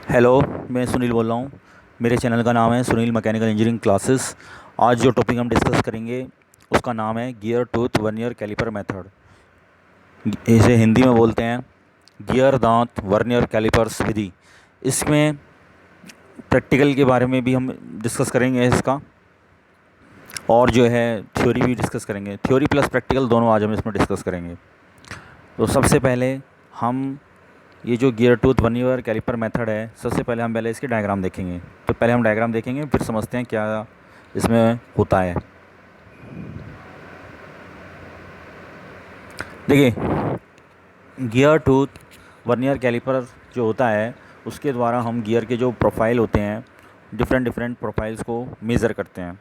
Hello. मैं सुनील बोल रहा हूँ। मेरे चैनल का नाम है सुनील मैकेनिकल इंजीनियरिंग क्लासेस। आज जो टॉपिक हम डिस्कस करेंगे उसका नाम है gear tooth vernier caliper method. इसे हिंदी में बोलते हैं गियर दांत वर्नियर कैलिपर्स विधि। इसमें प्रैक्टिकल के बारे में भी हम डिस्कस करेंगे इसका, और जो है थ्योरी भी डिस्कस करेंगे। थ्योरी प्लस प्रैक्टिकल दोनों आज हम इसमें डिस्कस करेंगे। तो सबसे पहले हम ये जो gear tooth vernier caliper method है, सबसे पहले हम इसकी डायग्राम देखेंगे। तो पहले हम डायग्राम देखेंगे, फिर समझते हैं क्या इसमें होता है। देखिए, गियर टूथ वर्नियर कैलिपर जो होता है उसके द्वारा हम गियर के जो प्रोफाइल होते हैं, डिफरेंट डिफरेंट प्रोफाइल्स को मेज़र करते हैं।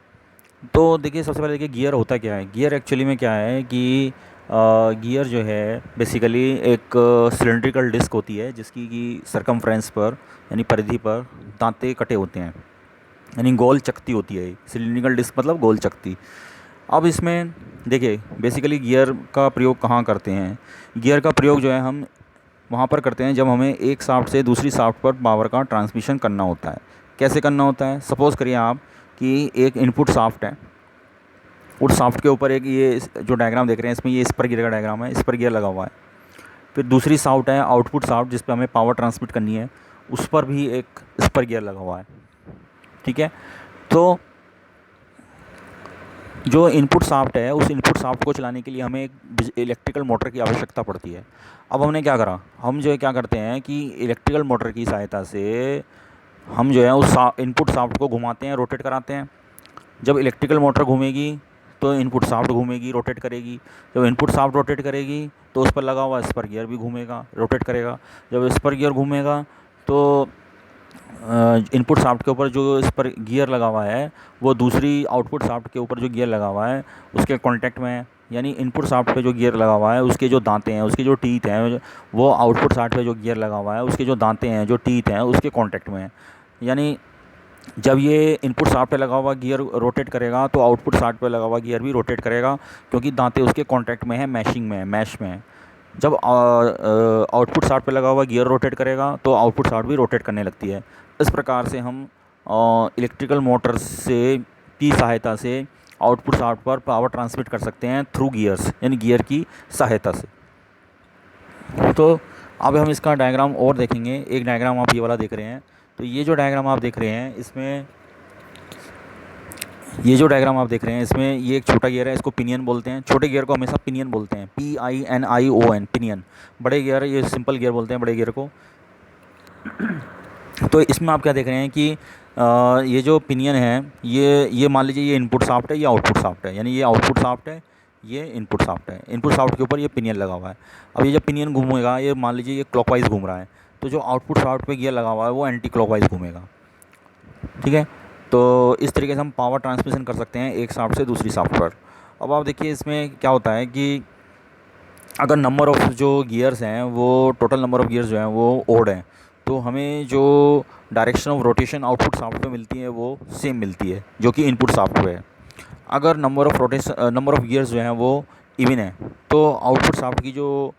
तो देखिए, सबसे पहले देखिए गियर होता क्या है। गियर एक्चुअली में क्या है कि गियर जो है बेसिकली एक सिलेंड्रिकल डिस्क होती है जिसकी की सरकमफ्रेंस पर यानी परिधि पर दांते कटे होते हैं, यानी गोल चकती होती है। सिलेंड्रिकल डिस्क मतलब गोल चकती। अब इसमें देखिए बेसिकली गियर का प्रयोग कहाँ करते हैं। गियर का प्रयोग जो है हम वहाँ पर करते हैं जब हमें एक शाफ्ट से दूसरी शाफ्ट पर पावर का ट्रांसमिशन करना होता है। कैसे करना होता है, सपोज़ करिए आप कि एक इनपुट शाफ्ट है, उस शाफ्ट के ऊपर एक ये जो डायग्राम देख रहे हैं इसमें ये स्पर गियर का डायग्राम है, स्पर गियर लगा हुआ है। फिर दूसरी शाफ्ट है आउटपुट शाफ्ट जिस पर हमें पावर ट्रांसमिट करनी है, उस पर भी एक स्पर गियर लगा हुआ है। ठीक है। तो जो इनपुट शाफ्ट है उस इनपुट शाफ्ट को चलाने के लिए हमें एक इलेक्ट्रिकल मोटर की आवश्यकता पड़ती है। अब हमने क्या करा, हम जो है क्या करते हैं कि इलेक्ट्रिकल मोटर की सहायता से हम जो है उस इनपुट शाफ्ट को घुमाते हैं, रोटेट कराते हैं। जब इलेक्ट्रिकल मोटर घूमेगी तो इनपुट शाफ्ट घूमेगी, रोटेट करेगी। जब इनपुट शाफ्ट रोटेट करेगी तो उस पर लगा हुआ स्पर गियर भी घूमेगा, रोटेट करेगा। जब स्पर गियर घूमेगा तो इनपुट शाफ्ट के ऊपर जो स्पर गियर लगा हुआ है वो दूसरी आउटपुट शाफ्ट के ऊपर जो गियर लगा हुआ है उसके कांटेक्ट में है। यानी इनपुट शाफ्ट पे जो गियर लगा हुआ है उसके जो दांते हैं, उसके जो टीथ हैं, वो आउटपुट शाफ्ट पे जो गियर लगा हुआ है उसके जो दांते हैं, जो टीथ हैं, उसके कांटेक्ट में है। यानी जब ये इनपुट शाफ्ट पे लगा हुआ गियर रोटेट करेगा तो आउटपुट शाफ्ट पे लगा हुआ गियर भी रोटेट करेगा, क्योंकि दांते उसके कांटेक्ट में है, मैशिंग में है, मैश में है। जब आउटपुट शाफ्ट पे लगा हुआ गियर रोटेट करेगा तो आउटपुट शाफ्ट भी रोटेट करने लगती है। इस प्रकार से हम इलेक्ट्रिकल मोटर से की सहायता से आउटपुट शाफ्ट पर पावर ट्रांसमिट कर सकते हैं थ्रू गियर्स, यानी गियर की सहायता से। तो अब हम इसका डायग्राम और देखेंगे। एक डायग्राम आप ये वाला देख रहे हैं, तो ये जो डायग्राम आप देख रहे हैं इसमें ये एक छोटा गियर है, इसको पिनियन बोलते हैं। छोटे गियर को हमेशा पिनियन बोलते हैं, PINION, पिनियन। बड़े गियर ये सिंपल गियर बोलते हैं, बड़े गियर को। तो इसमें आप क्या देख रहे हैं कि ये जो पिनियन है ये मान लीजिए ये इनपुट शाफ्ट है, ये आउटपुट शाफ्ट है। यानी ये आउटपुट शाफ्ट है, ये इनपुट शाफ्ट है। इनपुट शाफ्ट के ऊपर ये पिनियन लगा हुआ है। अब ये जब पिनियन घूमेगा, ये मान लीजिए ये क्लॉकवाइज घूम रहा है, तो जो आउटपुट शाफ्ट पे गियर लगा हुआ है वो एंटी क्लॉकवाइज घूमेगा। ठीक है। तो इस तरीके से हम पावर ट्रांसमिशन कर सकते हैं एक शाफ्ट से दूसरी शाफ्ट पर। अब आप देखिए इसमें क्या होता है कि अगर नंबर ऑफ़ जो गियर्स हैं वो टोटल नंबर ऑफ़ गियर्स जो हैं वो ओड हैं, तो हमें जो direction of rotation output shaft पे मिलती है वो सेम मिलती है जो कि इनपुट शाफ्ट पे है। अगर नंबर ऑफ़ गियर्स जो हैं वो इवन है तो आउटपुट शाफ्ट की जो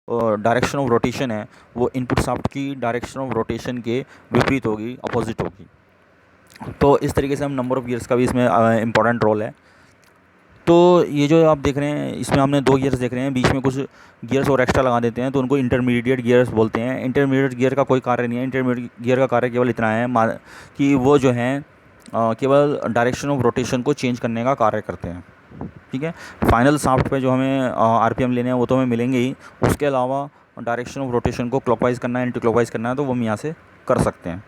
डायरेक्शन ऑफ रोटेशन है वो इनपुट शाफ्ट की डायरेक्शन ऑफ रोटेशन के विपरीत होगी, अपोजिट होगी। तो इस तरीके से हम नंबर ऑफ़ गियर्स का भी इसमें इम्पॉर्टेंट रोल है। तो ये जो आप देख रहे हैं इसमें हमने दो गियर्स देख रहे हैं, बीच में कुछ गियर्स और एक्स्ट्रा लगा देते हैं तो उनको इंटरमीडिएट गियर्स बोलते हैं। इंटरमीडिएट गियर का कोई कार्य नहीं है। इंटरमीडिएट गियर का कार्य केवल इतना है कि वो जो है केवल डायरेक्शन ऑफ रोटेशन को चेंज करने का कार्य करते हैं। ठीक है। फाइनल शाफ्ट पे जो हमें RPM लेने हैं वो तो हमें मिलेंगे ही, उसके अलावा डायरेक्शन ऑफ रोटेशन को क्लॉकवाइज करना है, एंटी क्लॉकवाइज करना है, तो वो हम यहाँ से कर सकते हैं।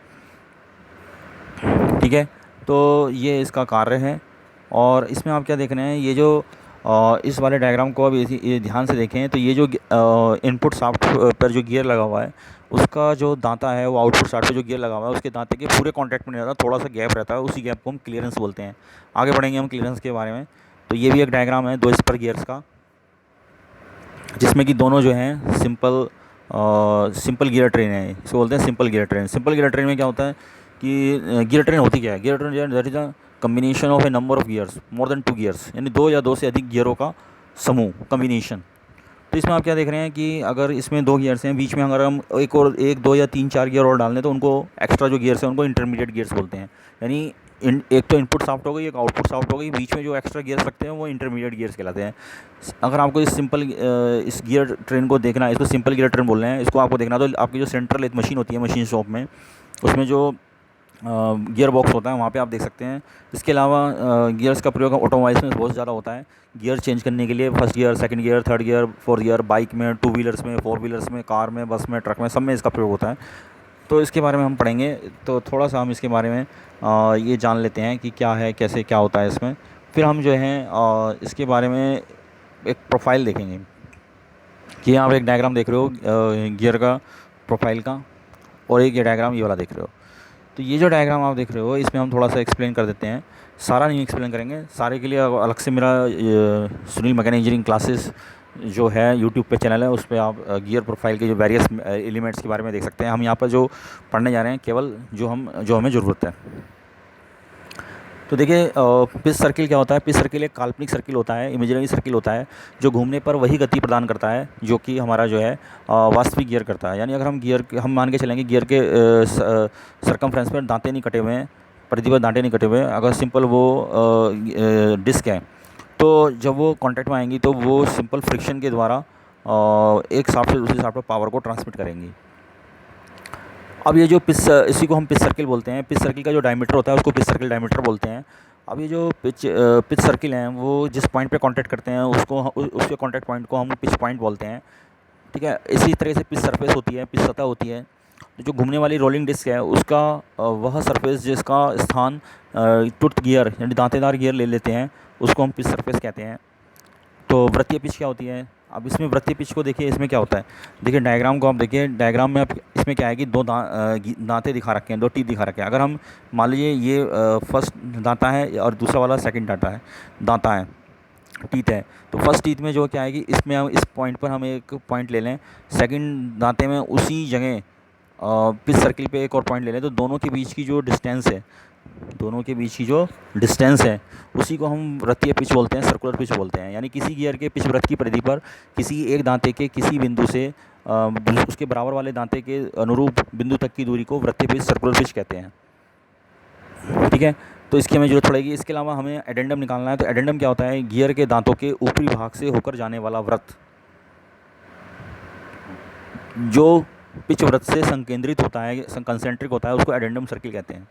ठीक है। तो ये इसका कार्य है। और इसमें आप क्या देख रहे हैं, ये जो इस वाले डायग्राम को अब ये ध्यान से देखें तो ये जो इनपुट शाफ्ट पर जो गियर लगा हुआ है उसका जो दांता है वो आउटपुट शाफ्ट पे जो गियर लगा हुआ है उसके दांते के पूरे कांटेक्ट में नहीं रहता, थोड़ा सा गैप रहता है, उसी गैप को हम क्लियरेंस बोलते हैं। आगे बढ़ेंगे हम क्लियरेंस के बारे में। तो ये भी एक डायग्राम है दो स्पर गियर्स का, जिसमें कि दोनों जो हैं सिंपल गियर ट्रेन है, इसको बोलते हैं simple gear train. Simple gear train में क्या होता है कि गियर ट्रेन होती क्या है, gear train that is a combination of A number of gears more than 2 gears, यानी 2 या 2 से अधिक गियरों का समूह, कम्बिनेशन। तो इसमें आप क्या देख रहे हैं कि अगर इसमें 2 गियर्स हैं, बीच में अगर हम एक और 1 2 या 3 4 गियर और डाल दें तो उनको एक्स्ट्रा जो गियर्स हैं उनको इंटरमीडिएट गियर्स बोलते हैं। यानी एक तो इनपुट शाफ्ट हो गई, एक आउटपुट शाफ्ट हो गई, बीच में जो एक्स्ट्रा गियर्स लगते हैं वो इंटरमीडिएट गियर्स कहलाते हैं। अगर आपको इस सिंपल इस गियर ट्रेन को देखना है, इसको सिंपल गियर ट्रेन बोल रहे हैं, इसको आपको देखना है तो आपकी जो सेंट्रल एक मशीन होती है मशीन शॉप में, उसमें जो गियर बॉक्स होता है वहाँ पे आप देख सकते हैं। इसके अलावा गियर्स का प्रयोग ऑटोमोबाइल्स में बहुत ज़्यादा होता है गियर चेंज करने के लिए, first gear, second gear, third gear, fourth gear, bike में, टू व्हीलर्स में, फोर व्हीलर्स में, कार में, बस में, ट्रक में, सब में इसका प्रयोग होता है। तो इसके बारे में हम पढ़ेंगे, तो थोड़ा सा हम इसके बारे में ये जान लेते हैं कि क्या है, कैसे क्या होता है इसमें। फिर हम जो है इसके बारे में एक प्रोफाइल देखेंगे कि आप एक डायग्राम देख रहे हो गियर का प्रोफाइल का, और एक ये डायग्राम ये वाला देख रहे हो। तो ये जो डायग्राम आप देख रहे हो इसमें हम थोड़ा सा एक्सप्लेन कर देते हैं, सारा नहीं एक्सप्लेन करेंगे, सारे के लिए अलग से मेरा सुनील मैकेनिकल इंजीनियरिंग क्लासेस जो है यूट्यूब पे चैनल है, उस पर आप गियर प्रोफाइल के जो वेरियस एलिमेंट्स के बारे में देख सकते हैं। हम यहाँ पर जो पढ़ने जा रहे हैं केवल जो हमें ज़रूरत है। तो देखिए पिच सर्किल क्या होता है। पिच सर्किल एक काल्पनिक सर्किल होता है, इमेजिनरी सर्किल होता है, जो घूमने पर वही गति प्रदान करता है जो कि हमारा जो है वास्तविक गियर करता है। यानी अगर हम मान के चलेंगे गियर के सरकमफ्रेंस पर दांते नहीं कटे हुए हैं, परिधि पर दांते नहीं कटे हुए हैं, अगर सिंपल वो डिस्क है, तो जब वो कांटेक्ट में आएंगी तो वो सिंपल फ्रिक्शन के द्वारा एक शाफ्ट से दूसरे शाफ्ट पर पावर को ट्रांसमिट करेंगी। अब ये जो इसी को हम पिच सर्किल बोलते हैं। पिच सर्किल का जो डायमीटर होता है उसको पिच सर्किल डायमीटर बोलते हैं। अब ये जो पिच सर्किल हैं वो जिस पॉइंट पे कांटेक्ट करते हैं उसके कांटेक्ट पॉइंट को हम पिच पॉइंट बोलते हैं, ठीक है। इसी तरह से पिच सरफेस होती है, पिच सतह होती है। जो घूमने वाली रोलिंग डिस्क है उसका वह सरफेस जिसका स्थान टूथ गियर यानी दांतेदार गियर ले लेते हैं उसको हम पिच सरफेस कहते हैं। तो वृत्तीय पिच क्या होती है। अब इसमें वृत्तीय पिच को देखिए, इसमें क्या होता है, देखिए डायग्राम को आप देखिए, डायग्राम में आप इसमें क्या है कि दो दांते दिखा रखे हैं, दो टीथ दिखा रखे हैं। अगर हम मान लीजिए ये फर्स्ट दांता है और दूसरा वाला सेकंड दांता है, टीथ है। तो फर्स्ट टीथ में जो क्या है कि इसमें हम इस पॉइंट पर हम एक पॉइंट ले लें, सेकंड दांते में उसी जगह पिच सर्किल पे एक और पॉइंट ले लें, तो दोनों के बीच की जो डिस्टेंस है, उसी को हम वृत्तीय पिच बोलते हैं, सर्कुलर पिच बोलते हैं। यानी किसी गियर के पिच वृत्त की परिधि पर किसी एक दांते के किसी बिंदु से उसके बराबर वाले दांते के अनुरूप बिंदु तक की दूरी को वृत्तीय पिच, सर्कुलर पिच कहते हैं, ठीक है। तो इसकी हमें जरूरत पड़ेगी। इसके अलावा हमें एडेंडम निकालना है। तो एडेंडम क्या होता है, गियर के दांतों के ऊपरी भाग से होकर जाने वाला वृत्त जो पिच वृत्त से संकेंद्रित होता है, कंसेंट्रिक होता है, उसको एडेंडम सर्किल कहते हैं,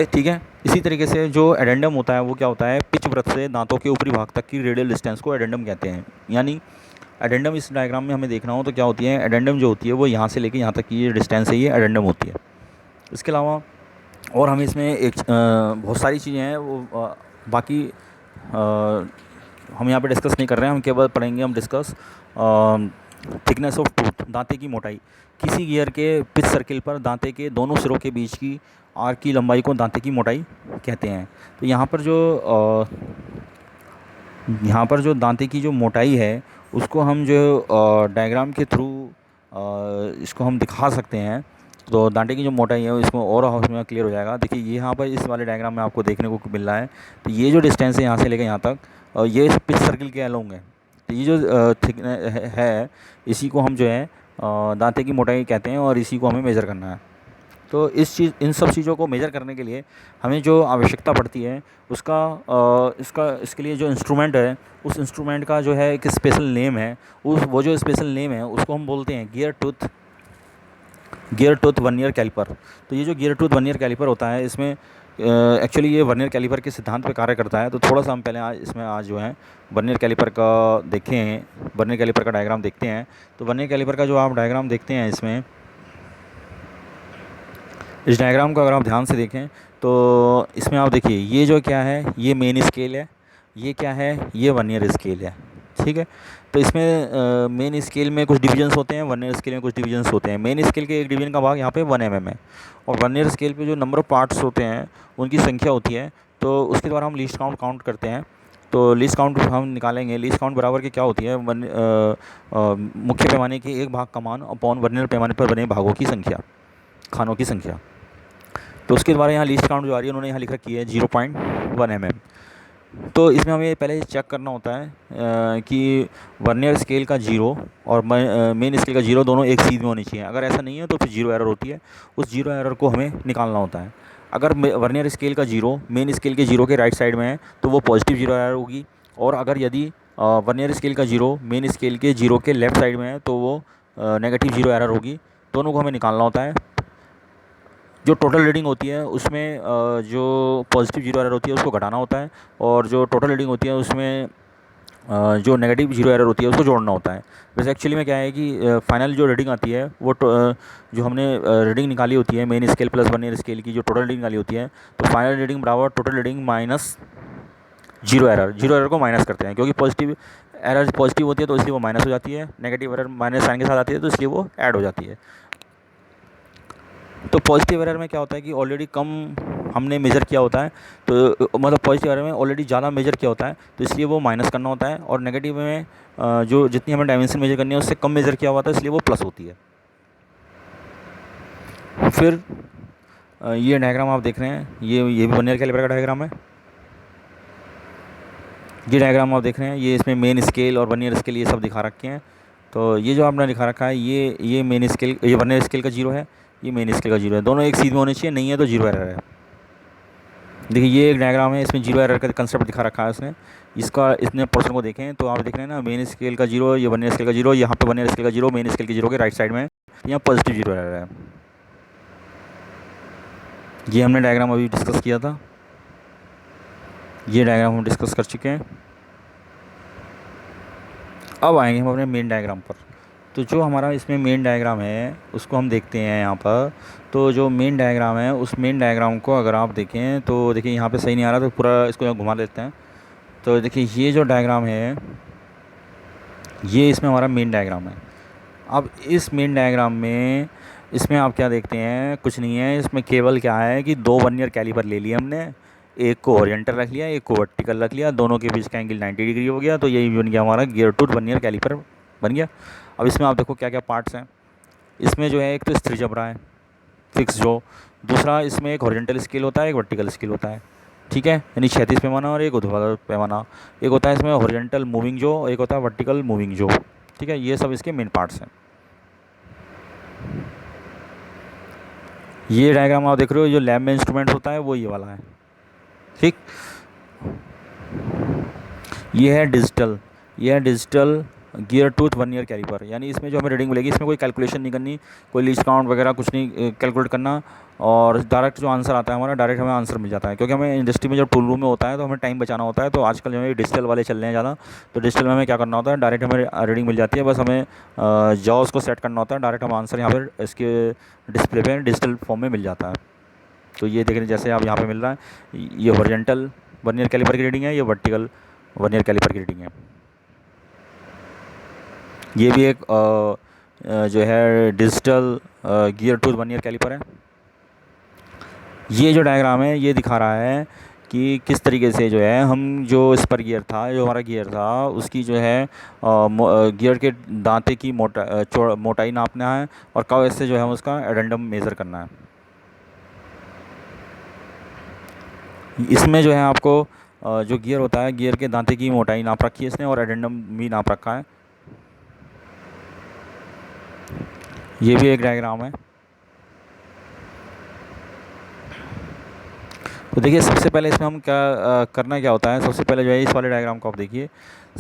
ठीक है। इसी तरीके से जो एडेंडम होता है वो क्या होता है, पिच वृत्त से दांतों के ऊपरी भाग तक की रेडियल डिस्टेंस को एडेंडम कहते हैं। यानी एडेंडम इस डायग्राम में हमें देखना हो तो क्या होती है, एडेंडम जो होती है वो यहाँ से लेके यहाँ तक की ये डिस्टेंस है, ये एडेंडम होती है। इसके अलावा और हमें इसमें एक बहुत सारी चीज़ें हैं, वो बाकी हम यहाँ पे डिस्कस नहीं कर रहे हैं, हम केवल पढ़ेंगे हम डिस्कस थिकनेस ऑफ टूथ, दांते की मोटाई। किसी गियर के पिच सर्किल पर दांते के दोनों सिरों के बीच की आर्क की लंबाई को दांते की मोटाई कहते हैं। तो यहाँ पर जो दांते की जो मोटाई है उसको हम जो डायग्राम के थ्रू इसको हम दिखा सकते हैं। तो दांते की जो मोटाई है इसमें और हाउस में क्लियर हो जाएगा। देखिए ये यहाँ पर इस वाले डायग्राम में आपको देखने को मिल रहा है। तो ये जो डिस्टेंस है यहाँ से लेकर यहाँ तक, ये पिच सर्किल के अलोंग है। तो ये जो थिकनेस है इसी को हम जो है दांते की मोटाई कहते हैं और इसी को हमें मेज़र करना है। तो इन सब चीज़ों को मेज़र करने के लिए हमें जो आवश्यकता पड़ती है इसके लिए जो इंस्ट्रूमेंट है उस इंस्ट्रूमेंट का जो है एक स्पेशल नेम है। वो जो स्पेशल नेम है उसको हम बोलते हैं गियर टूथ वर्नियर कैलिपर। तो ये जो गियर टूथ वर्नियर कैलिपर होता है इसमें एक्चुअली ये वर्नियर कैलिपर के सिद्धांत पे कार्य करता है। तो थोड़ा सा हम पहले आज जो है वर्नियर कैलिपर का देखें, वर्नियर कैलिपर का डायग्राम देखते हैं। तो वर्नियर कैलिपर का जो आप डायग्राम देखते हैं इसमें, इस डायग्राम को अगर आप ध्यान से देखें तो इसमें आप देखिए ये जो क्या है, ये मेन स्केल है, ये क्या है, ये वर्नियर स्केल है, ठीक है। तो इसमें मेन स्केल में कुछ डिवीजन्स होते हैं, वर्नियर स्केल में कुछ डिवीजन्स होते हैं। मेन स्केल के एक डिवीजन का भाग यहाँ पे 1 mm है, और वर्नियर स्केल पे जो नंबर ऑफ पार्ट्स होते हैं उनकी संख्या होती है। तो उसके द्वारा हम लीस्ट काउंट करते हैं। तो लीस्ट काउंट हम निकालेंगे, लीस्ट काउंट बराबर की क्या होती है, मुख्य पैमाने के एक भाग का मान अपॉन वर्नियर पैमाने पर बने भागों की संख्या, खानों की संख्या। तो उसके द्वारा यहाँ लीस्ट काउंट जो आ रही है उन्होंने यहाँ लिख रखी है 0.1 mm। तो इसमें हमें पहले चेक करना होता है कि वर्नियर स्केल का जीरो और मेन स्केल का जीरो दोनों एक सीध में होनी चाहिए। अगर ऐसा नहीं है तो फिर जीरो एरर होती है। उस जीरो एरर को हमें निकालना होता है। अगर वर्नियर स्केल का जीरो मेन स्केल के जीरो के राइट साइड में है तो वो पॉजिटिव जीरो एरर होगी। और अगर यदि वर्नियर स्केल का जीरो मेन स्केल के जीरो के लेफ़्ट साइड में है तो वो नेगेटिव जीरो एरर होगी। दोनों को हमें निकालना होता है। जो टोटल रीडिंग होती है उसमें जो पॉजिटिव जीरो एरर होती है उसको घटाना होता है, और जो टोटल रीडिंग होती है उसमें जो नेगेटिव जीरो एरर होती है उसको जोड़ना होता है। वैसे एक्चुअली में क्या है कि फाइनल जो रीडिंग आती है वो जो हमने रीडिंग निकाली होती है main scale plus vernier scale की जो टोटल रीडिंग निकाली होती है, तो फाइनल रीडिंग बराबर total reading minus zero error को माइनस करते हैं, क्योंकि पॉजिटिव एरर पॉजिटिव होती है तो इसलिए वो माइनस हो जाती है, नेगेटिव एरर माइनस साइन के साथ आती है तो इसलिए वो ऐड हो जाती है। तो पॉजिटिव एरर में क्या होता है कि ऑलरेडी कम हमने मेज़र किया होता है, तो मतलब पॉजिटिव एरर में ऑलरेडी ज़्यादा मेज़र किया होता है तो इसलिए वो माइनस करना होता है, और नेगेटिव में जो जितनी हमें डायमेंशन मेज़र करनी है उससे कम मेज़र किया हुआ था इसलिए वो प्लस होती है। फिर ये डायग्राम आप देख रहे हैं, ये भी वर्नियर कैलिपर का डायग्राम है। ये डायग्राम आप देख रहे हैं, ये इसमें मेन स्केल और वर्नियर स्केल ये सब दिखा रखे हैं। तो ये जो आपने दिखा रखा है ये मेन स्केल, ये वर्नियर स्केल का जीरो है, ये मेन स्केल का जीरो है, दोनों एक सीध में होने चाहिए, नहीं है तो जीरो एरर है। देखिए ये एक डायग्राम है, इसमें जीरो एरर का कंसेप्ट दिखा रखा है उसने। इसका इतने पोर्शन को देखें तो आप देख रहे हैं ना, मेन स्केल का जीरो, ये वर्नियर स्केल का जीरो, यहाँ पे वर्नियर स्केल का जीरो मेन स्केल के जीरो के राइट साइड में, यहाँ पॉजिटिव जीरो एरर है। ये हमने डायग्राम अभी डिस्कस किया था, ये डायग्राम हम डिस्कस कर चुके हैं। अब आएंगे हम अपने मेन डायग्राम पर। तो जो हमारा इसमें मेन डायग्राम है उसको हम देखते हैं यहाँ पर। तो जो मेन डायग्राम है उस मेन डायग्राम को अगर आप देखें तो देखिए यहाँ पे सही नहीं आ रहा तो पूरा इसको घुमा लेते हैं। तो देखिए ये जो डायग्राम है ये इसमें हमारा मेन डायग्राम है। अब इस मेन डायग्राम में इसमें आप क्या देखते हैं, कुछ नहीं है, इसमें केवल क्या है कि दो वर्नियर कैलिपर ले लिए हमने, एक को ओरिएंटल रख लिया, एक को वर्टिकल रख लिया, दोनों के बीच का एंगल 90 डिग्री हो गया। तो यही बन गया हमारा गियर टूथ वर्नियर कैलिपर बन गया। अब इसमें आप देखो क्या क्या पार्ट्स हैं। इसमें जो है एक तो स्थिर जबरा है फिक्स जो, दूसरा इसमें एक हॉरिजॉन्टल स्केल होता है, एक वर्टिकल स्केल होता है, ठीक है, यानी क्षैतिज पैमाना और एक ऊर्ध्वाधर पैमाना। एक होता है इसमें हॉरिजॉन्टल मूविंग जो, एक होता है वर्टिकल मूविंग जो, ठीक है, ये सब इसके मेन पार्ट्स हैं। ये डायग्राम आप देख रहे हो, जो लैब में इंस्ट्रूमेंट होता है वो ये वाला है, ठीक। ये है digital gear tooth vernier caliper, यानी इसमें जो हमें रीडिंग मिलेगी इसमें कोई कैलकुलेशन नहीं करनी, कोई लीस्ट काउंट वगैरह कुछ नहीं कैलकुलेट करना, और डायरेक्ट जो आंसर आता है हमारा डायरेक्ट हमें आंसर मिल जाता है। क्योंकि हमें इंडस्ट्री में जब टूल रूम में होता है तो हमें टाइम बचाना होता है, तो आजकल जो है डिजिटल वाले चल रहे हैं ज़्यादा, तो डिजिटल में हमें क्या करना होता है, डायरेक्ट हमें रीडिंग मिल जाती है, बस हमें जॉस को सेट करना होता है, डायरेक्ट हम आंसर यहाँ पर इसके डिस्प्ले पर डिजिटल फॉर्म में मिल जाता है। तो ये देख रहे हैं जैसे आप यहाँ पर मिल रहा है, ये हॉरिजॉन्टल वर्नियर कैलिपर की रीडिंग है, ये वर्टिकल वर्नियर कैलिपर की रीडिंग है। ये भी एक जो है digital gear tooth vernier caliper है। ये जो डायग्राम है ये दिखा रहा है कि किस तरीके से जो है हम जो स्पर गियर था, जो हमारा गियर था उसकी जो है गियर के दांते की मोटाई नापना है, और कब ऐसे जो है उसका एडेंडम मेज़र करना है। इसमें जो है आपको जो गियर होता है, गियर के दांते की मोटाई नाप रखी है इसने, और एडेंडम भी नाप रखा है। ये भी एक डायग्राम है। तो देखिए सबसे पहले इसमें हम क्या करना क्या होता है, सबसे पहले जो है इस वाले डायग्राम को आप देखिए।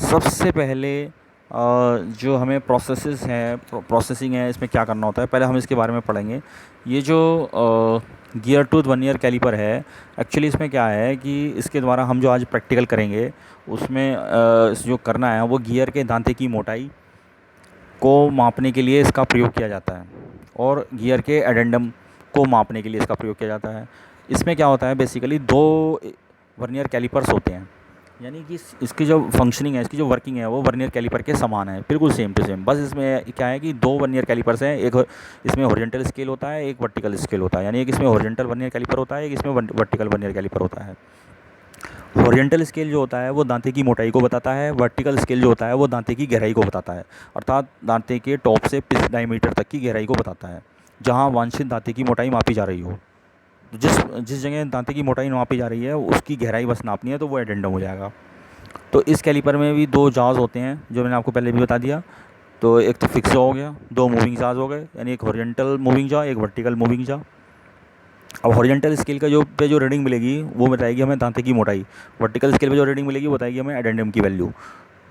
सबसे पहले जो हमें प्रोसेसिंग है इसमें क्या करना होता है, पहले हम इसके बारे में पढ़ेंगे। ये जो गियर टूथ वर्नियर कैलिपर है, एक्चुअली इसमें क्या है कि इसके द्वारा हम जो आज प्रैक्टिकल करेंगे उसमें जो करना है वो गियर के दांते की मोटाई को मापने के लिए इसका प्रयोग किया जाता है, और गियर के एडेंडम को मापने के लिए इसका प्रयोग किया जाता है। इसमें क्या होता है, बेसिकली दो वर्नियर कैलिपर्स होते हैं, यानी कि इसकी जो फंक्शनिंग है, इसकी जो वर्किंग है वो वर्नियर कैलिपर के समान है, बिल्कुल सेम टू सेम। बस इसमें क्या है कि दो वर्नियर कैलिपर्स हैं, एक इसमें हॉरिजॉन्टल स्केल होता है, एक वर्टिकल स्केल होता है, यानी एक इसमें हॉरिजॉन्टल वर्नियर कैलिपर होता है, एक इसमें वर्टिकल वर्नियर कैलिपर होता है। हॉरिजॉन्टल स्केल जो होता है वो दांते की मोटाई को बताता है, वर्टिकल स्केल जो होता है वो दांते की गहराई को बताता है, अर्थात दांते के टॉप से पिच डायमीटर तक की गहराई को बताता है, जहाँ वांछित दांते की मोटाई मापी जा रही हो। तो जिस जिस जगह दांते की मोटाई नापी जा रही है उसकी गहराई बस नापनी है, तो वो एडेंडम हो जाएगा। तो इस कैलिपर में भी दो जाज होते हैं जो मैंने आपको पहले भी बता दिया। तो एक तो फिक्स हो गया, दो मूविंग जाज हो गए, यानी एक हॉरिजॉन्टल मूविंग जा, एक वर्टिकल मूविंग जा। अब हॉरिजॉन्टल स्केल का जो रीडिंग मिलेगी वो बताएगी हमें दांते की मोटाई, वर्टिकल स्केल पे जो रीडिंग मिलेगी वो बताएगी हमें एडेंडम की वैल्यू।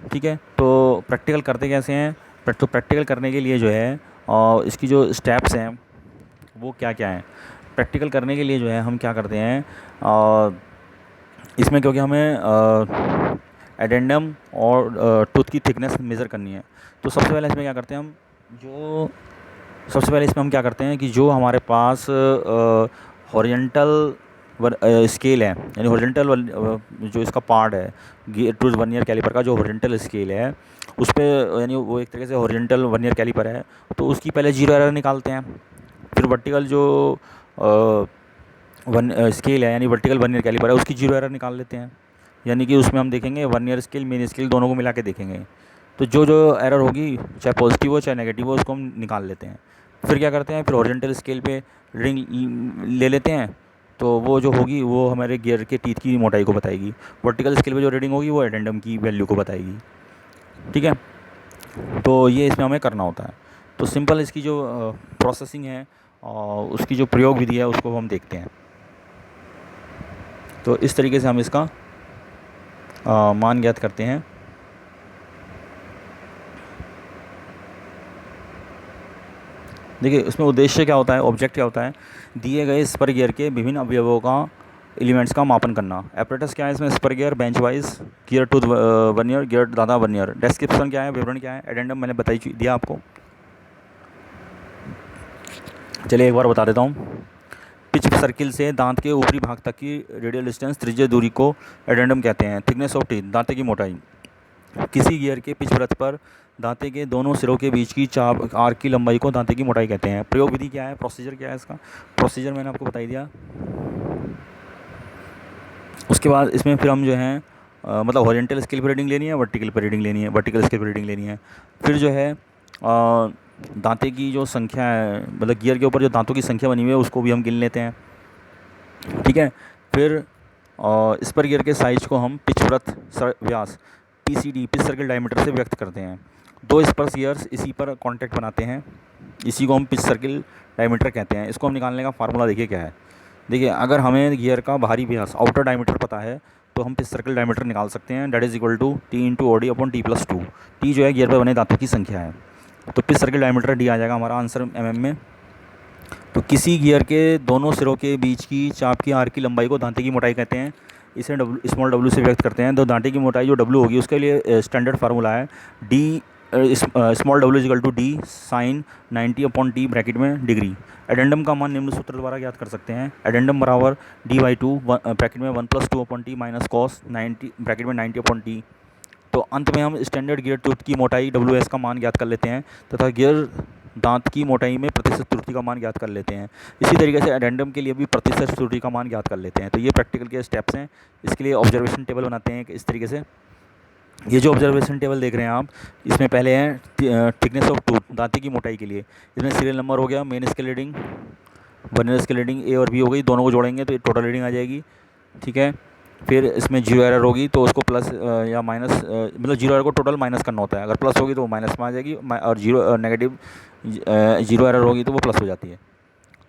ठीक है, तो प्रैक्टिकल करते कैसे हैं? तो प्रैक्टिकल करने के लिए जो है इसकी जो स्टेप्स हैं वो क्या क्या हैं। प्रैक्टिकल करने के लिए जो है हम क्या करते हैं, इसमें क्योंकि हमें एडेंडम और टूथ की थिकनेस मेज़र करनी है, तो सबसे पहले इसमें क्या करते हैं हम, जो सबसे पहले इसमें हम क्या करते हैं कि जो हमारे पास हॉरिजॉन्टल स्केल है, यानी हॉरिजॉन्टल जो इसका पार्ट है टूथ वर्नियर कैलिपर का, जो हॉरिजॉन्टल स्केल है उस पर, यानी वो एक तरीके से हॉरिजॉन्टल वर्नियर कैलिपर है, तो उसकी पहले जीरो एरर निकालते हैं। फिर वर्टिकल जो स्केल है, यानी वर्टिकल वर्नियर कैलिपर है, उसकी जीरो एरर निकाल लेते हैं। यानी कि उसमें हम देखेंगे वर्नियर स्केल मेन स्केल दोनों को मिला के देखेंगे, तो जो जो एरर होगी चाहे पॉजिटिव हो चाहे नेगेटिव हो उसको हम निकाल लेते हैं। फिर क्या करते हैं, फिर हॉरिजॉन्टल स्केल पे रीडिंग ले लेते हैं, तो वो जो होगी वो हमारे गियर के टीथ की मोटाई को बताएगी। वर्टिकल स्केल पे जो रीडिंग होगी वो एडेंडम की वैल्यू को बताएगी। ठीक है, तो ये इसमें हमें करना होता है। तो सिंपल इसकी जो प्रोसेसिंग है और उसकी जो प्रयोग विधि है उसको हम देखते हैं। तो इस तरीके से हम इसका मान ज्ञात करते हैं। देखिए इसमें उद्देश्य क्या होता है, ऑब्जेक्ट क्या होता है, दिए गए स्पर गियर के विभिन्न अवयवों का एलिमेंट्स का मापन करना। एपरेटस क्या है इसमें, spur gear, bench wise gear, tooth vernier, gear दादा वर्नियर। डिस्क्रिप्शन क्या है, विवरण क्या है, एडेंडम मैंने बताई दिया आपको। चलिए एक बार बता देता हूँ। पिच सर्किल से दांत के ऊपरी भाग तक की रेडियल डिस्टेंस, त्रिज्यीय दूरी को एडेंडम कहते हैं। थिकनेस ऑफ टीथ, दांते की मोटाई। किसी गियर के पिच वृत्त पर दांते के दोनों सिरों के बीच की चाप आर्क की लंबाई को दांते की मोटाई कहते हैं। प्रयोग विधि क्या है, प्रोसीजर क्या है इसका, प्रोसीजर मैंने आपको बता दिया। उसके बाद इसमें फिर हम जो है मतलब हॉरिजॉन्टल स्केल पर रीडिंग लेनी है, वर्टिकल पर रीडिंग लेनी है, वर्टिकल स्केल पर रीडिंग लेनी है। फिर जो है दांते की जो संख्या है, मतलब गियर के ऊपर जो दांतों की संख्या बनी हुई है उसको भी हम गिन लेते हैं। ठीक है, फिर स्पर गियर के साइज को हम पिच वृत्त व्यास PCD, पिच सर्किल डायमीटर से व्यक्त करते हैं। दो स्पर्श गियर्स इसी पर कांटेक्ट बनाते हैं, इसी को हम पिच सर्किल डायमीटर कहते हैं। इसको हम निकालने का फार्मूला देखिए क्या है। देखिए अगर हमें गियर का बाहरी व्यास आउटर डायमीटर पता है तो हम पिच सर्किल डायमीटर निकाल सकते हैं, that is equal to T/OD/T+2। T जो है गियर पर बने दांतों की संख्या है, तो पिच सर्किल डायमीटर D आ जाएगा हमारा आंसर mm में। तो किसी गियर के दोनों सिरों के बीच की चाप की आर्क की लंबाई को दांते की मोटाई कहते हैं। इसे स्मॉल w से व्यक्त करते हैं। तो दांते की मोटाई जो w होगी उसके लिए स्टैंडर्ड फार्मूला है d small w equal to D sine 90/t bracket में डिग्री। एडेंडम का मान निम्न सूत्र द्वारा ज्ञात कर सकते हैं। एडेंडम बराबर d/2 ब्रैकेट में 1+2/t माइनस कॉस 90 ब्रैकेट में 90/t। तो अंत में हम स्टैंडर्ड गियर टूथ की मोटाई WS का मान ज्ञात कर लेते हैं तथा गियर दांत की मोटाई में प्रतिशत त्रुटि का मान ज्ञात कर लेते हैं। इसी तरीके से एडेंडम के लिए भी प्रतिशत त्रुटि का मान ज्ञात कर लेते हैं। तो ये प्रैक्टिकल के स्टेप्स हैं। इसके लिए ऑब्जर्वेशन टेबल बनाते हैं इस तरीके से। ये जो ऑब्जर्वेशन टेबल देख रहे हैं आप, इसमें पहले है थिकनेस ऑफ टूथ, दांती की मोटाई के लिए। इसमें सीरियल नंबर हो गया, main scale reading, vernier scale reading A और B हो गई, दोनों को जोड़ेंगे तो टोटल रीडिंग आ जाएगी। ठीक है, फिर इसमें जीरो एरर होगी तो उसको प्लस या माइनस, मतलब जीरो एरर को टोटल माइनस करना होता है। अगर प्लस होगी तो वो माइनस में आ जाएगी, और जीरो नेगेटिव जीरो एरर होगी तो वो प्लस हो जाती है।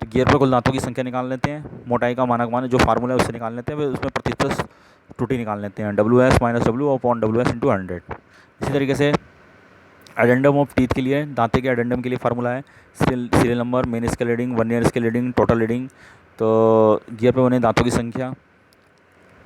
तो गियर पर कुल दांतों की संख्या निकाल लेते हैं, मोटाई का मानक मान जो फार्मूला है उससे निकाल लेते हैं, फिर उसमें प्रतिशत त्रुटि निकाल लेते हैं, WS माइनस W/WS × 100। इसी तरीके से एडेंडम ऑफ टीथ के लिए, दांते के एडेंडम के लिए फार्मूला है serial number, main scale reading, vernier scale reading, total reading. तो गियर पर बने दांतों की संख्या,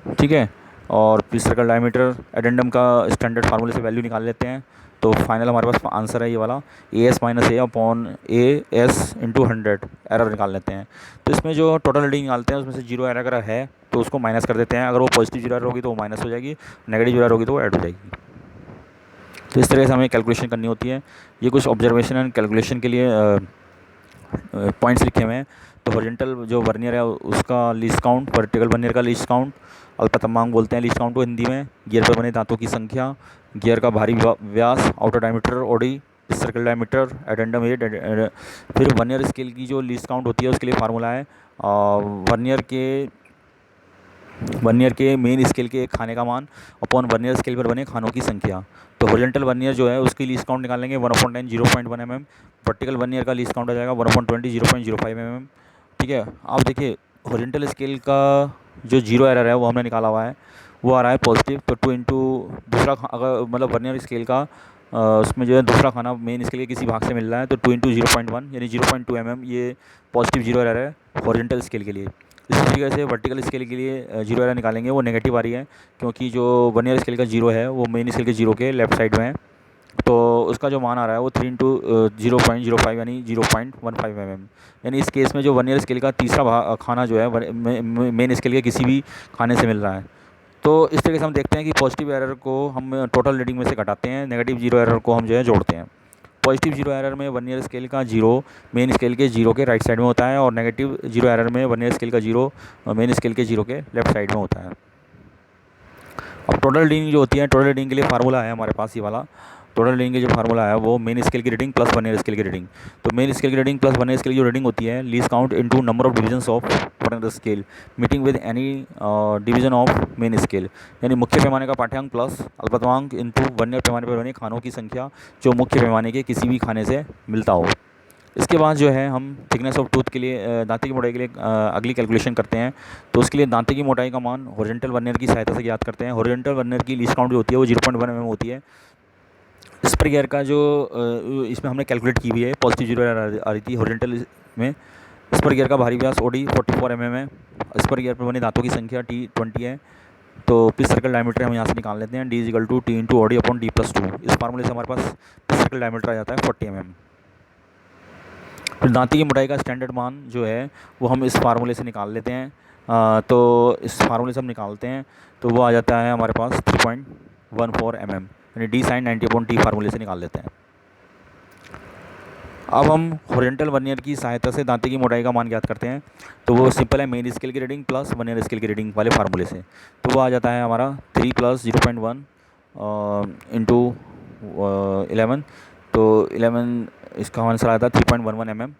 ठीक है, और पिच सर्कल डायमीटर, एडेंडम का स्टैंडर्ड फार्मूले से वैल्यू निकाल लेते हैं। तो फाइनल हमारे पास आंसर है ये वाला AS - A/AS × 100 एरर निकाल लेते हैं। तो इसमें जो टोटल रीडिंग निकालते हैं उसमें से जीरो एरर अगर है तो उसको माइनस कर देते हैं। अगर वो पॉजिटिव जीरो एरर होगी तो वो माइनस हो जाएगी, नेगेटिव जीरो एरर होगी तो वो ऐड हो जाएगी। तो इस तरह से हमें कैलकुलेशन करनी होती है। ये कुछ ऑब्जर्वेशन एंड कैलकुलेशन के लिए पॉइंट्स लिखे हुए हैं। तो हॉरिजॉन्टल जो वर्नियर है उसका लीस्ट काउंट, वर्टिकल वर्नियर का लीस्ट काउंट, अल्पतमांक बोलते हैं लीस्ट काउंट को हिंदी में। गियर पर बने दांतों की संख्या, गियर का बाहरी व्यास, outer diameter OD, circle diameter, addendum at. फिर वर्नियर स्केल की जो लीस्ट काउंट होती है उसके लिए फार्मूला है वर्नियर के मेन स्केल के एक खाने का मान अपॉन वर्नियर स्केल पर बने खानों की संख्या। तो हॉरिजॉन्टल वर्नियर जो है उसकी लीस्ट काउंट निकालेंगे 1/10 0.1 mm। वर्टिकल वर्नियर का लीस्ट काउंट आ जाएगा 1/20 0.05 mm। ठीक है, आप देखिए हॉरिजॉन्टल स्केल का जो जीरो एरर है वो हमने निकाला हुआ है, वो आ रहा है पॉजिटिव। तो 2 इंटू दूसरा अगर मतलब वर्नियर स्केल का उसमें जो है दूसरा खाना मेन स्केल के किसी भाग से मिल रहा है, तो 2 इंटू 0.1 यानी 0.2 mm ये पॉजिटिव जीरो एरर है हॉरिजॉन्टल स्केल के लिए। इसी तरीके से वर्टिकल स्केल के लिए जीरो एरर निकालेंगे, वो नेगेटिव आ रही है क्योंकि जो वर्नियर स्केल का जीरो है वो मेन स्केल के जीरो के लेफ्ट साइड में है। तो उसका जो मान आ रहा है वो 3 इंटू 0.05 यानी 0.15 mm। यानी इस केस में जो वर्नियर स्केल का तीसरा खाना जो है मेन स्केल के किसी भी खाने से मिल रहा है। तो इस तरीके से हम देखते हैं कि पॉजिटिव एरर को हम टोटल रीडिंग में से घटाते हैं, नेगेटिव जीरो एरर को हम जो है जोड़ते हैं। पॉजिटिव जीरो एरर में वर्नियर स्केल का जीरो मेन स्केल के जीरो के राइट साइड में होता है, और नेगेटिव जीरो एरर में वर्नियर स्केल का जीरो मेन स्केल के जीरो के लेफ्ट साइड में होता है। अब टोटल रीडिंग जो होती है, टोटल रीडिंग के लिए फार्मूला है हमारे पास ये वाला। टोटल रीडिंग के जो फार्मूला है वो मेन स्केल की रीडिंग प्लस वर्नियर स्केल की रीडिंग। तो मेन स्केल की रीडिंग प्लस वर्नियर स्केल की जो रीडिंग होती है, least count into number of divisions of vernier scale meeting with any division of main scale. यानी मुख्य पैमाने का पाठ्यांक प्लस अल्पत्वांक इनटू वर्नियर पैमाने पर बने खानों की संख्या जो मुख्य पैमाने के किसी भी खाने से मिलता हो। इसके बाद जो है हम थिकनेस ऑफ टूथ के लिए दांते की मोटाई के लिए अगली कैलकुलेशन करते हैं। तो उसके लिए दांते की मोटाई का मान हॉरिजॉन्टल वर्नियर की सहायता से ज्ञात करते हैं। हॉरिजॉन्टल वर्नियर की लीस्ट काउंट जो होती है वो 0.1 mm होती है। स्पर गियर का जो इसमें हमने कैलकुलेट की हुई है पॉजिटिव जीरो आ रही थी हॉरिजॉन्टल में। स्पर गियर का भारी व्यास ओडी 44 mm है। स्पर गियर पर बने दांतों की संख्या T20 है। तो पिच सर्कल डायमीटर हम यहाँ से निकाल लेते हैं, D = T × OD upon D+2। इस फार्मूले से हमारे पास पिच सर्कल डायमीटर आ जाता है 40 mm। फिर दांती की मोटाई का स्टैंडर्ड मान जो है वो हम इस फार्मूले से निकाल लेते हैं। तो इस फार्मूले से हम निकालते हैं तो वो आ जाता है हमारे पास 3.14 mm, यानी D sin 90/T फार्मूले से निकाल लेते हैं। अब हम हॉरिजॉन्टल वर्नियर की सहायता से दांते की मोटाई का मान ज्ञात करते हैं। तो वो सिंपल है, मेन स्केल की रीडिंग प्लस वर्नियर स्केल की रीडिंग वाले फार्मूले से। तो वो आ जाता है हमारा 3 + 0.1 इंटू 11। तो 11 इसका आंसर आता है 3.11 mm।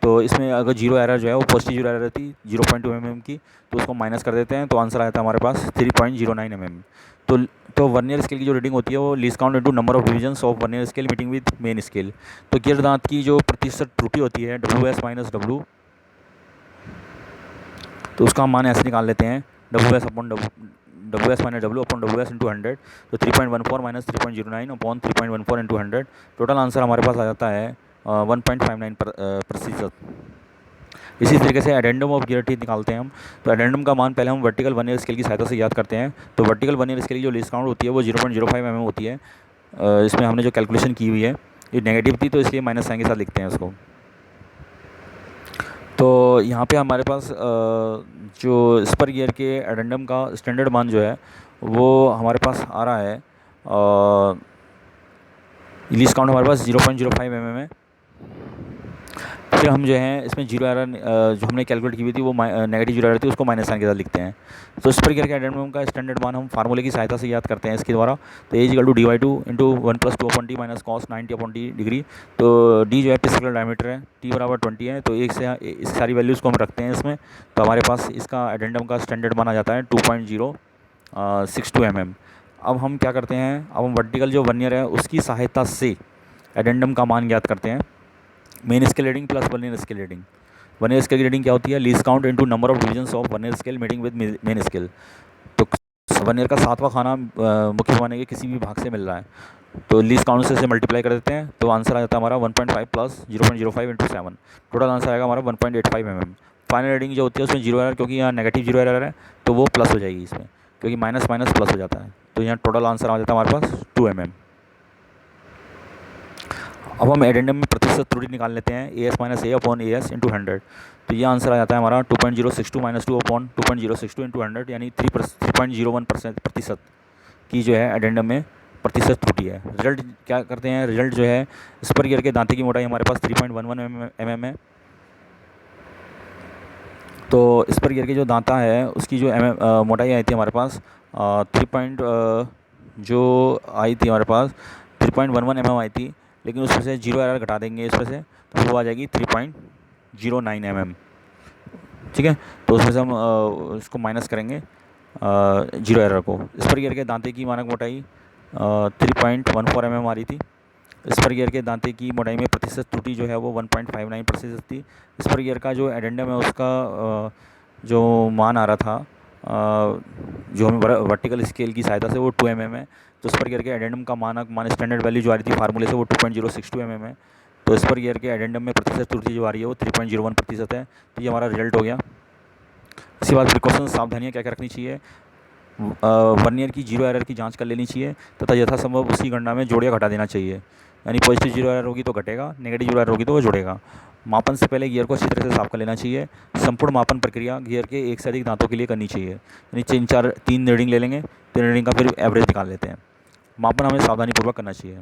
तो इसमें अगर जीरो एरर जो है वो पॉजिटिव जीरो एरर रहती 0.2 mm की, तो उसको माइनस कर देते हैं तो आंसर आता है हमारे पास 3.09 mm। तो वर्नियर स्केल की जो रीडिंग होती है वो least count into number of divisions of vernier scale meeting with main scale. तो गियर दांत की जो प्रतिशत त्रुटि होती है WS - W, तो उसका हम मान ऐसे निकाल लेते हैं WS - W अपॉन WS × 100। तो 3.14 - 3.09 अपॉन 3.14 × 100। टोटल आंसर हमारे पास आ जाता है 1.59%। इसी तरीके से एडेंडम ऑफ गियर टीथ निकालते हैं हम। तो एडेंडम का मान पहले हम वर्टिकल वर्नियर स्केल की सहायता से याद करते हैं। तो वर्टिकल वर्नियर स्केल की जो लीस्ट काउंट होती है वो 0.05 mm होती है। इसमें हमने जो कैलकुलेशन की हुई है ये नेगेटिव थी, तो इसलिए माइनस साइन के साथ लिखते हैं उसको। तो यहाँ पे हमारे पास जो स्पर गियर के एडेंडम का स्टैंडर्ड मान जो है वो हमारे पास आ रहा है, लीस्ट काउंट हमारे पास 0.05 mm है। फिर हम जो है इसमें जीरो एरर जो हमने कैलकुलेट की हुई थी वो नेगेटिव जीरो एरर थी, उसको माइनस साइन के साथ लिखते हैं। तो स्पर गियर के एडेंडम का स्टैंडर्ड मान हम फार्मूले की सहायता से याद करते हैं इसके द्वारा। तो A = DY2 × 1 + 2/T - cos 90/T degree. तो D जो है पिच सर्कल डायमीटर है, T = 20 है। तो एक से इस सारी वैल्यूज़ को हम रखते हैं इसमें, तो हमारे पास इसका एडेंडम का स्टैंडर्ड मान आ जाता है 2.062 mm। अब हम क्या करते हैं, अब हम वर्टिकल जो वर्नियर है उसकी सहायता से एडेंडम का मान ज्ञात करते हैं। Main scale reading plus vernier scale reading. Vernier scale की रीडिंग क्या होती है, least count into number of divisions of vernier scale meeting with main scale. तो वर्नियर का 7वां खाना मुख्य पैमाने के किसी भी भाग से मिल रहा है, तो लीस्ट काउंट से मल्टीप्लाई कर देते हैं तो आंसर आ जाता है हमारा 1.5 + 0.05 × 7। टोटल आंसर आएगा हमारा 1.85 mm। फाइनल रीडिंग जो होती है उसमें जीरो एरर, क्योंकि यहाँ नेगेटिव जीरो एरर है तो वो प्लस हो जाएगी इसमें, क्योंकि माइनस माइनस प्लस हो जाता है। तो यहाँ टोटल आंसर आ जाता है हमारे पास 2 mm। अब हम एडेंडम में प्रतिशत त्रुटि निकाल लेते हैं, AS - A अपॉन AS × 100। तो ये आंसर आ जाता है हमारा 2.062 - 2 अपॉन 2.062 × 100, यानी 3.01% प्रतिशत की जो है एडेंडम में प्रतिशत त्रुटि है। रिजल्ट क्या करते हैं, रिजल्ट जो है स्पर गियर के दांते की मोटाई हमारे पास 3.11 mm है। तो स्पर गियर की जो दांता है उसकी जो मोटाई आई थी हमारे पास 3 जो आई थी हमारे पास 3.11 mm आई थी। लेकिन उसमें से 0 एरर घटा देंगे इसमें से, तो वो आ जाएगी 3.09 mm। ठीक है, तो उसमें से हम इसको माइनस करेंगे 0 एरर को। स्पर गियर के दांते की मानक मोटाई 3.14 mm आ रही थी। स्पर गियर के दांते की मोटाई में प्रतिशत त्रुटि जो है वो 1.59% थी। स्पर गियर का जो एडेंडम है उसका जो मान आ रहा था जो हमें वर्टिकल स्केल की सहायता से वो 2 mm है। तो स्पर गियर के एडेंडम का मान स्टैंडर्ड वैल्यू जो आ रही थी फार्मूले से वो 2.062 mm है। तो स्पर गियर के एडेंडम में प्रतिशत त्रुटि जो आ रही है वो 3.01% है। तो ये हमारा रिजल्ट हो गया। इसके बाद प्रिकॉशन सावधानियाँ क्या क्या रखनी चाहिए। वर्नियर की 0 एरर की जांच कर लेनी चाहिए तथा यथासंभव उसी गणना में जोड़ या घटा देना चाहिए। यानी पॉजिटिव 0 एरर होगी तो घटेगा, नेगेटिव 0 एरर होगी तो वो जुड़ेगा। मापन से पहले गियर को अच्छी तरह से साफ कर लेना चाहिए। संपूर्ण मापन प्रक्रिया गियर के एक से अधिक दांतों के लिए करनी चाहिए। यानी 3 रीडिंग ले लेंगे, 3 रीडिंग का फिर एवरेज निकाल लेते हैं। मापन हमें सावधानीपूर्वक करना चाहिए।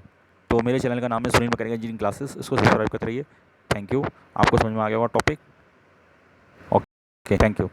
तो मेरे चैनल का नाम है सुनील मैकेनिकल इंजीनियरिंग क्लासेस, इसको सब्सक्राइब करते रहिए। Thank you. आपको समझ में आ गया होगा टॉपिक। Okay, thank you.